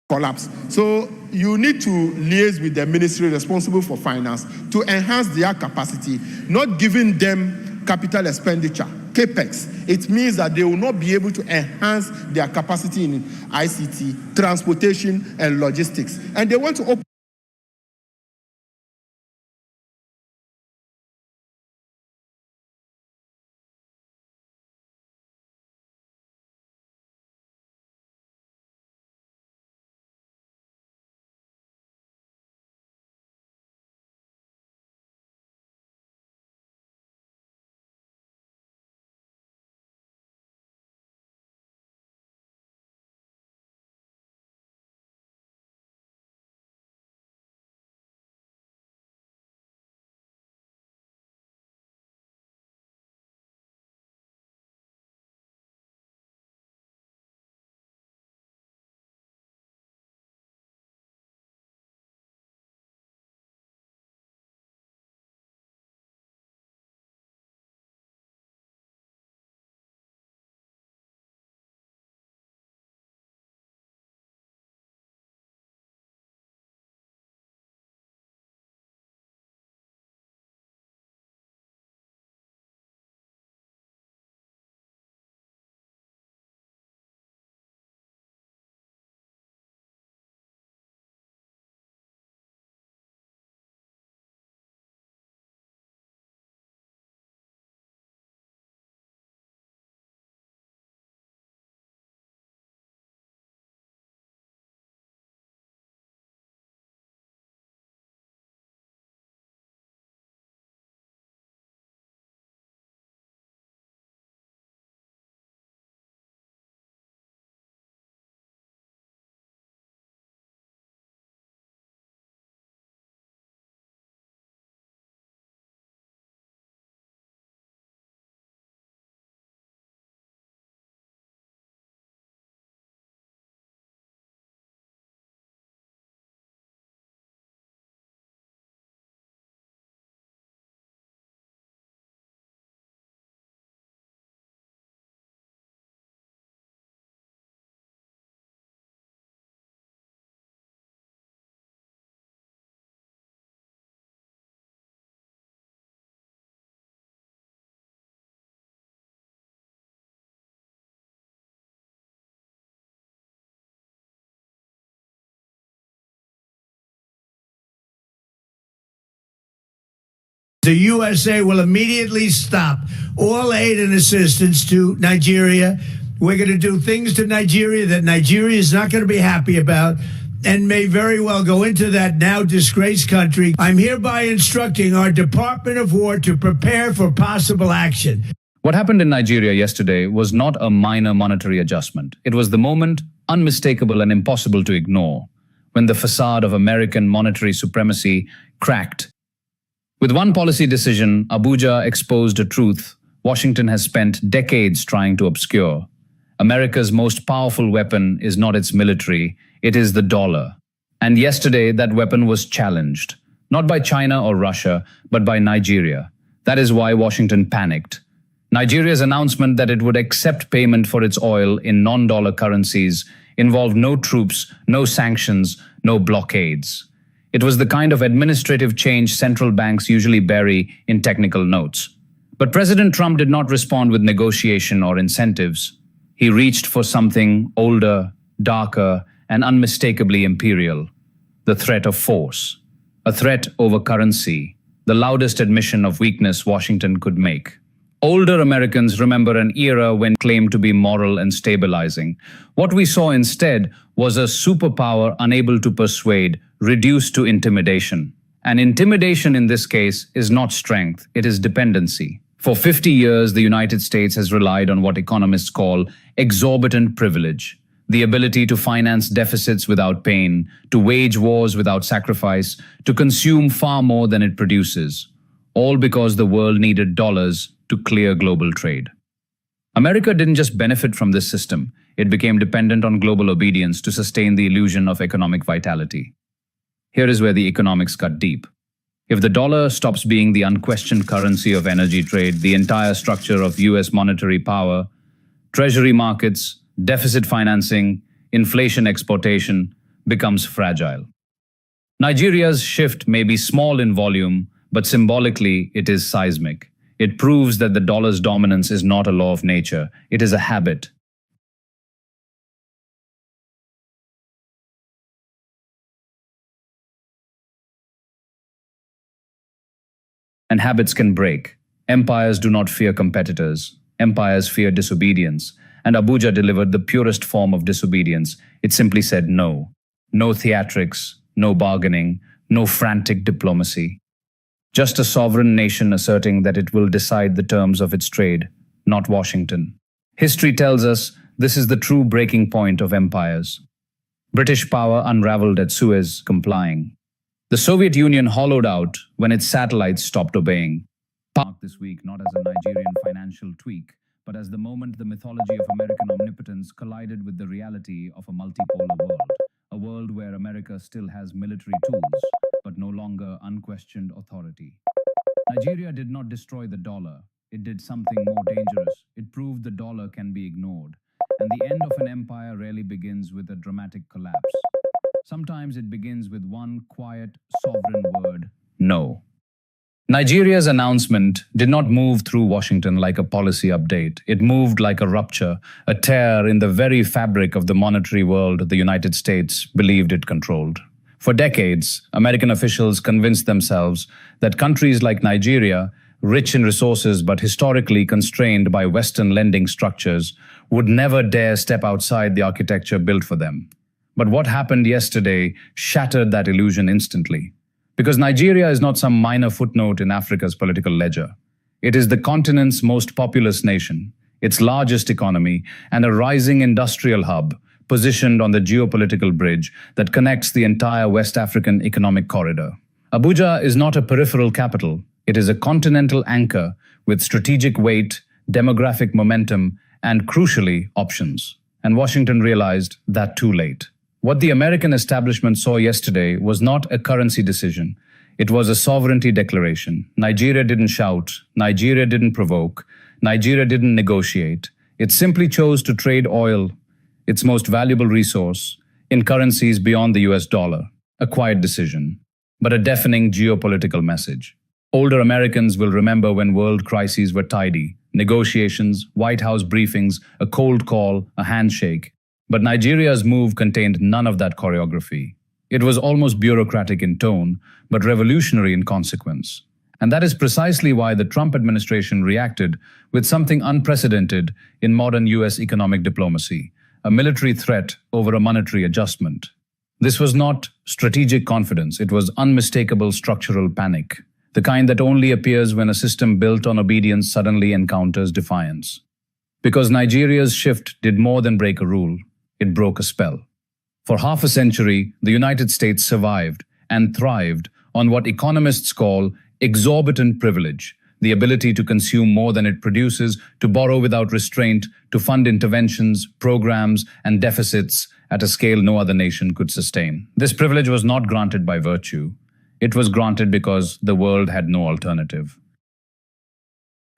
Collapse. So you need to liaise with the ministry responsible for finance to enhance their capacity, not giving them capital expenditure, capex. It means that they will not be able to enhance their capacity in ICT, transportation, and logistics. And they want to open The USA will immediately stop all aid and assistance to Nigeria. We're going to do things to Nigeria that Nigeria is not going to be happy about and may very well go into that now disgraced country. I'm hereby instructing our Department of War to prepare for possible action. What happened in Nigeria yesterday was not a minor monetary adjustment. It was the moment, unmistakable and impossible to ignore. when the facade of American monetary supremacy cracked. With one policy decision, Abuja exposed a truth Washington has spent decades trying to obscure. America's most powerful weapon is not its military, it is the dollar. And yesterday, that weapon was challenged, not by China or Russia, but by Nigeria. That is why Washington panicked. Nigeria's announcement that it would accept payment for its oil in non-dollar currencies involved no troops, no sanctions, no blockades. It was the kind of administrative change central banks usually bury in technical notes. But President Trump did not respond with negotiation or incentives. He reached for something older, darker, and unmistakably imperial: the threat of force. A threat over currency, the loudest admission of weakness Washington could make. Older Americans remember an era when claimed to be moral and stabilizing. What we saw instead was a superpower unable to persuade, reduced to intimidation. And intimidation in this case is not strength, it is dependency. For 50 years, the United States has relied on what economists call exorbitant privilege. The ability to finance deficits without pain, to wage wars without sacrifice, to consume far more than it produces. All because the world needed dollars to clear global trade. America didn't just benefit from this system, it became dependent on global obedience to sustain the illusion of economic vitality. Here is where the economics cut deep. If the dollar stops being the unquestioned currency of energy trade, the entire structure of US monetary power, treasury markets, deficit financing, inflation exportation becomes fragile. Nigeria's shift may be small in volume, but symbolically it is seismic. It proves that the dollar's dominance is not a law of nature, it is a habit. And habits can break. Empires do not fear competitors. Empires fear disobedience. And Abuja delivered the purest form of disobedience. It simply said no. No theatrics, no bargaining, no frantic diplomacy. Just a sovereign nation asserting that it will decide the terms of its trade, not Washington. History tells us this is the true breaking point of empires. British power unraveled at Suez, complying. The Soviet Union hollowed out when its satellites stopped obeying. Marked this week not as a Nigerian financial tweak, but as the moment the mythology of American omnipotence collided with the reality of a multipolar world. A world where America still has military tools, but no longer unquestioned authority. Nigeria did not destroy the dollar. It did something more dangerous. It proved the dollar can be ignored. And the end of an empire rarely begins with a dramatic collapse. Sometimes it begins with one quiet, sovereign word: no. Nigeria's announcement did not move through Washington like a policy update. It moved like a rupture, a tear in the very fabric of the monetary world the United States believed it controlled. For decades, American officials convinced themselves that countries like Nigeria, rich in resources but historically constrained by Western lending structures, would never dare step outside the architecture built for them. But what happened yesterday shattered that illusion instantly. Because Nigeria is not some minor footnote in Africa's political ledger. It is the continent's most populous nation, its largest economy, and a rising industrial hub positioned on the geopolitical bridge that connects the entire West African economic corridor. Abuja is not a peripheral capital. It is a continental anchor with strategic weight, demographic momentum, and crucially, options. And Washington realized that too late. What the American establishment saw yesterday was not a currency decision. It was a sovereignty declaration. Nigeria didn't shout. Nigeria didn't provoke. Nigeria didn't negotiate. It simply chose to trade oil, its most valuable resource, in currencies beyond the US dollar. A quiet decision, but a deafening geopolitical message. Older Americans will remember when world crises were tidy. Negotiations, White House briefings, a cold call, a handshake. But Nigeria's move contained none of that choreography. It was almost bureaucratic in tone, but revolutionary in consequence. And that is precisely why the Trump administration reacted with something unprecedented in modern US economic diplomacy: a military threat over a monetary adjustment. This was not strategic confidence, it was unmistakable structural panic, the kind that only appears when a system built on obedience suddenly encounters defiance. Because Nigeria's shift did more than break a rule, it broke a spell. For half a century, the United States survived and thrived on what economists call exorbitant privilege, the ability to consume more than it produces, to borrow without restraint, to fund interventions, programs, and deficits at a scale no other nation could sustain. This privilege was not granted by virtue. It was granted because the world had no alternative.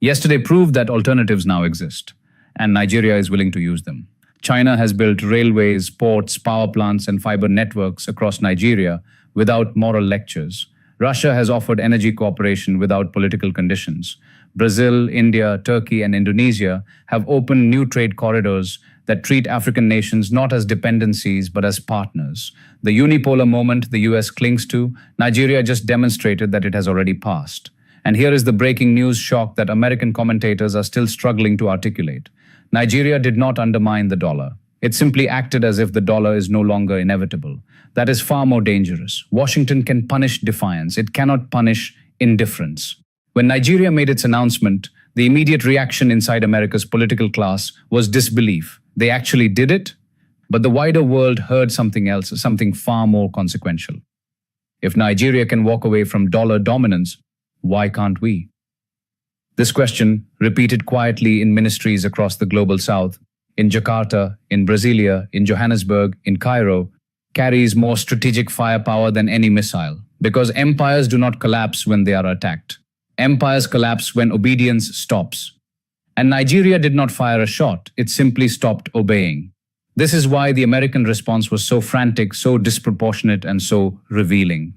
Yesterday proved that alternatives now exist, and Nigeria is willing to use them. China has built railways, ports, power plants, and fiber networks across Nigeria without moral lectures. Russia has offered energy cooperation without political conditions. Brazil, India, Turkey, and Indonesia have opened new trade corridors that treat African nations not as dependencies but as partners. The unipolar moment the US clings to, Nigeria just demonstrated that it has already passed. And here is the breaking news shock that American commentators are still struggling to articulate. Nigeria did not undermine the dollar. It simply acted as if the dollar is no longer inevitable. That is far more dangerous. Washington can punish defiance. It cannot punish indifference. When Nigeria made its announcement, the immediate reaction inside America's political class was disbelief. They actually did it, but the wider world heard something else, something far more consequential. If Nigeria can walk away from dollar dominance, why can't we? This question, repeated quietly in ministries across the global south, in Jakarta, in Brasilia, in Johannesburg, in Cairo, carries more strategic firepower than any missile, because empires do not collapse when they are attacked. Empires collapse when obedience stops. And Nigeria did not fire a shot, it simply stopped obeying. This is why the American response was so frantic, so disproportionate, and so revealing.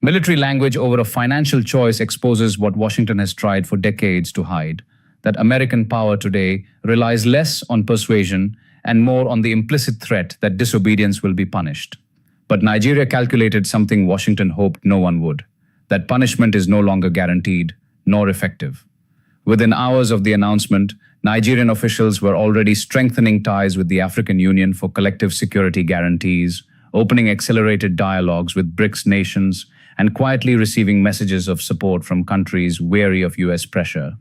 Military language over a financial choice exposes what Washington has tried for decades to hide, that American power today relies less on persuasion and more on the implicit threat that disobedience will be punished. But Nigeria calculated something Washington hoped no one would, that punishment is no longer guaranteed, nor effective. Within hours of the announcement, Nigerian officials were already strengthening ties with the African Union for collective security guarantees, opening accelerated dialogues with BRICS nations, and quietly receiving messages of support from countries wary of US pressure.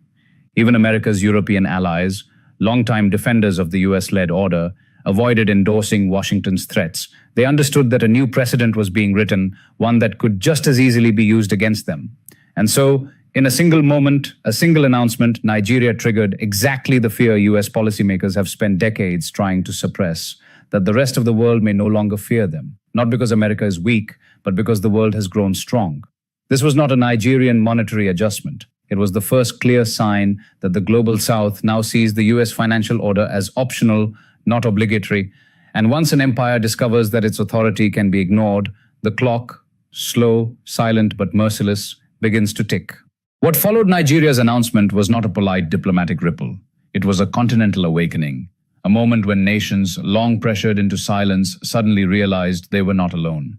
Even America's European allies, longtime defenders of the US-led order, avoided endorsing Washington's threats. They understood that a new precedent was being written, one that could just as easily be used against them. And so, in a single moment, a single announcement, Nigeria triggered exactly the fear US policymakers have spent decades trying to suppress, that the rest of the world may no longer fear them, not because America is weak, but because the world has grown strong. This was not a Nigerian monetary adjustment. It was the first clear sign that the global south now sees the US financial order as optional, not obligatory. And once an empire discovers that its authority can be ignored, the clock, slow, silent, but merciless, begins to tick. What followed Nigeria's announcement was not a polite diplomatic ripple. It was a continental awakening, a moment when nations, long pressured into silence, suddenly realized they were not alone.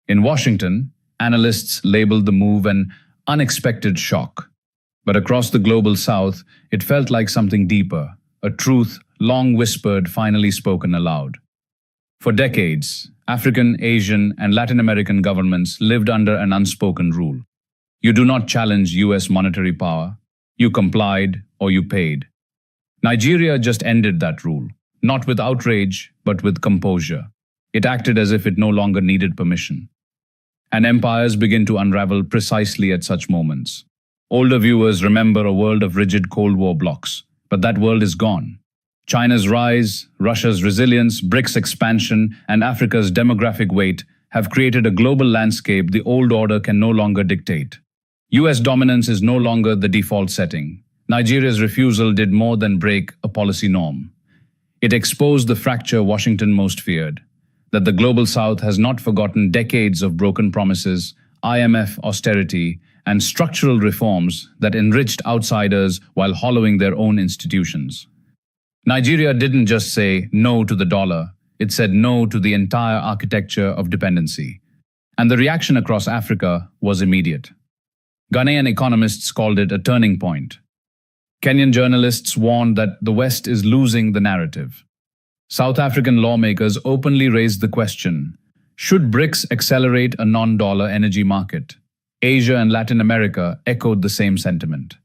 In Washington, analysts labeled the move an unexpected shock. But across the global south, it felt like something deeper, a truth long whispered, finally spoken aloud. For decades, African, Asian, and Latin American governments lived under an unspoken rule. You do not challenge US monetary power. You complied or you paid. Nigeria just ended that rule, not with outrage, but with composure. It acted as if it no longer needed permission. And empires begin to unravel precisely at such moments. Older viewers remember a world of rigid Cold War blocs, but that world is gone. China's rise, Russia's resilience, BRICS expansion, and Africa's demographic weight have created a global landscape the old order can no longer dictate. US dominance is no longer the default setting. Nigeria's refusal did more than break a policy norm. It exposed the fracture Washington most feared, that the global south has not forgotten decades of broken promises, IMF austerity, and structural reforms that enriched outsiders while hollowing their own institutions. Nigeria didn't just say no to the dollar, it said no to the entire architecture of dependency. And the reaction across Africa was immediate. Ghanaian economists called it a turning point. Kenyan journalists warned that the West is losing the narrative. South African lawmakers openly raised the question, should BRICS accelerate a non-dollar energy market? Asia and Latin America echoed the same sentiment.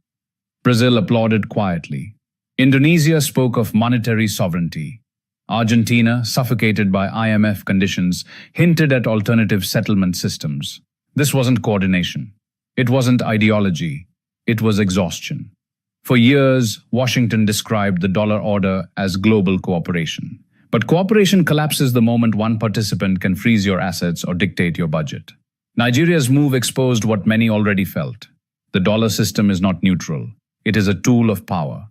Brazil applauded quietly. Indonesia spoke of monetary sovereignty. Argentina, suffocated by IMF conditions, hinted at alternative settlement systems. This wasn't coordination. It wasn't ideology. It was exhaustion. For years, Washington described the dollar order as global cooperation. But cooperation collapses the moment one participant can freeze your assets or dictate your budget. Nigeria's move exposed what many already felt. The dollar system is not neutral. It is a tool of power.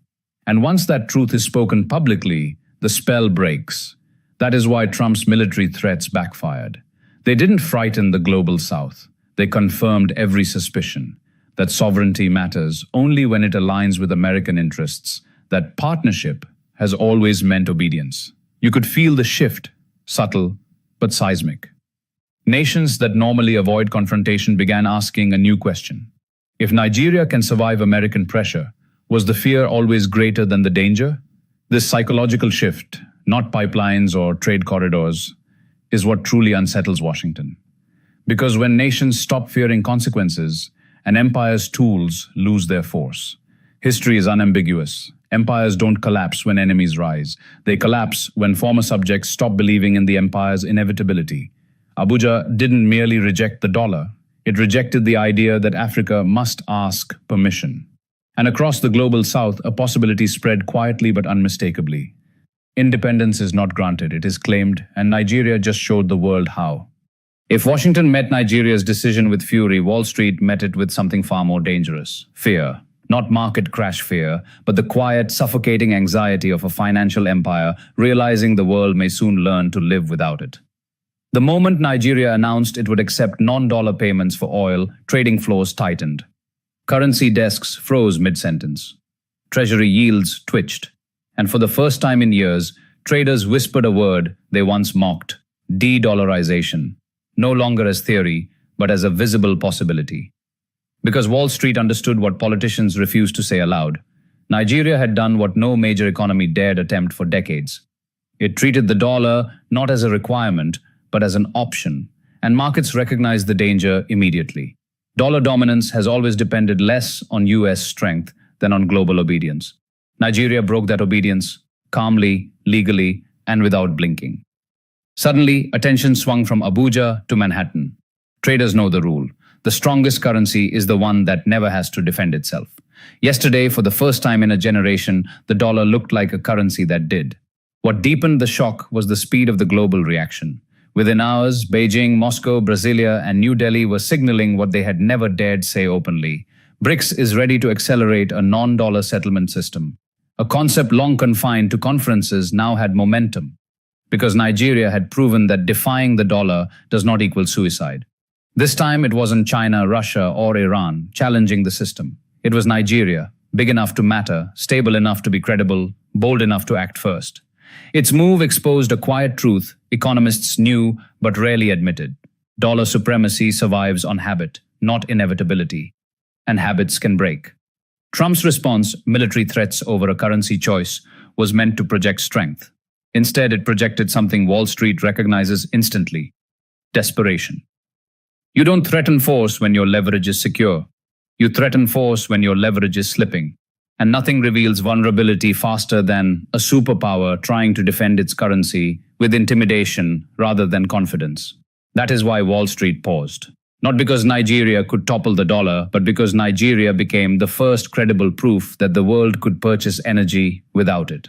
And once that truth is spoken publicly, the spell breaks. That is why Trump's military threats backfired. They didn't frighten the global South. They confirmed every suspicion that sovereignty matters only when it aligns with American interests, that partnership has always meant obedience. You could feel the shift, subtle but seismic. Nations that normally avoid confrontation began asking a new question. If Nigeria can survive American pressure, was the fear always greater than the danger? This psychological shift, not pipelines or trade corridors, is what truly unsettles Washington. Because when nations stop fearing consequences, an empire's tools lose their force. History is unambiguous. Empires don't collapse when enemies rise. They collapse when former subjects stop believing in the empire's inevitability. Abuja didn't merely reject the dollar. It rejected the idea that Africa must ask permission. And across the global South, a possibility spread quietly but unmistakably. Independence is not granted, it is claimed, and Nigeria just showed the world how. If Washington met Nigeria's decision with fury, Wall Street met it with something far more dangerous: fear. Not market crash fear, but the quiet, suffocating anxiety of a financial empire realizing the world may soon learn to live without it. The moment Nigeria announced it would accept non-dollar payments for oil, trading floors tightened. Currency desks froze mid-sentence. Treasury yields twitched. And for the first time in years, traders whispered a word they once mocked: de-dollarization. No longer as theory, but as a visible possibility. Because Wall Street understood what politicians refused to say aloud, Nigeria had done what no major economy dared attempt for decades. It treated the dollar not as a requirement, but as an option, and markets recognized the danger immediately. Dollar dominance has always depended less on US strength than on global obedience. Nigeria broke that obedience, calmly, legally, and without blinking. Suddenly, attention swung from Abuja to Manhattan. Traders know the rule. The strongest currency is the one that never has to defend itself. Yesterday, for the first time in a generation, the dollar looked like a currency that did. What deepened the shock was the speed of the global reaction. Within hours, Beijing, Moscow, Brasilia, and New Delhi were signaling what they had never dared say openly. BRICS is ready to accelerate a non-dollar settlement system. A concept long confined to conferences now had momentum, because Nigeria had proven that defying the dollar does not equal suicide. This time it wasn't China, Russia, or Iran challenging the system. It was Nigeria, big enough to matter, stable enough to be credible, bold enough to act first. Its move exposed a quiet truth economists knew but rarely admitted. Dollar supremacy survives on habit, not inevitability. And habits can break. Trump's response, military threats over a currency choice, was meant to project strength. Instead, it projected something Wall Street recognizes instantly: desperation. You don't threaten force when your leverage is secure. You threaten force when your leverage is slipping. And nothing reveals vulnerability faster than a superpower trying to defend its currency with intimidation rather than confidence. That is why Wall Street paused. Not because Nigeria could topple the dollar, but because Nigeria became the first credible proof that the world could purchase energy without it.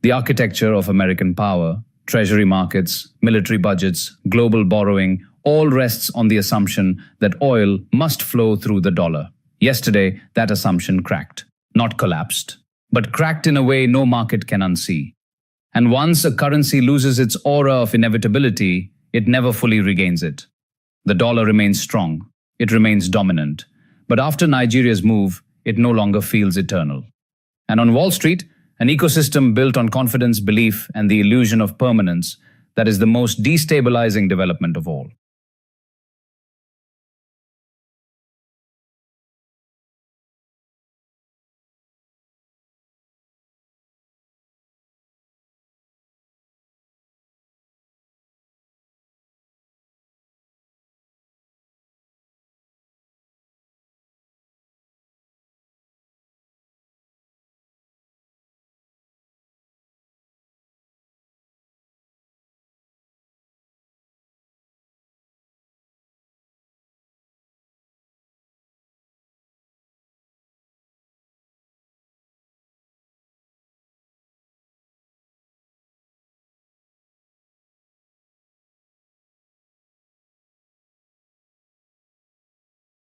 The architecture of American power, treasury markets, military budgets, global borrowing, all rests on the assumption that oil must flow through the dollar. Yesterday, that assumption cracked. Not collapsed, but cracked in a way no market can unsee. And once a currency loses its aura of inevitability, it never fully regains it. The dollar remains strong, it remains dominant, but after Nigeria's move, it no longer feels eternal. And on Wall Street, an ecosystem built on confidence, belief, and the illusion of permanence, that is the most destabilizing development of all.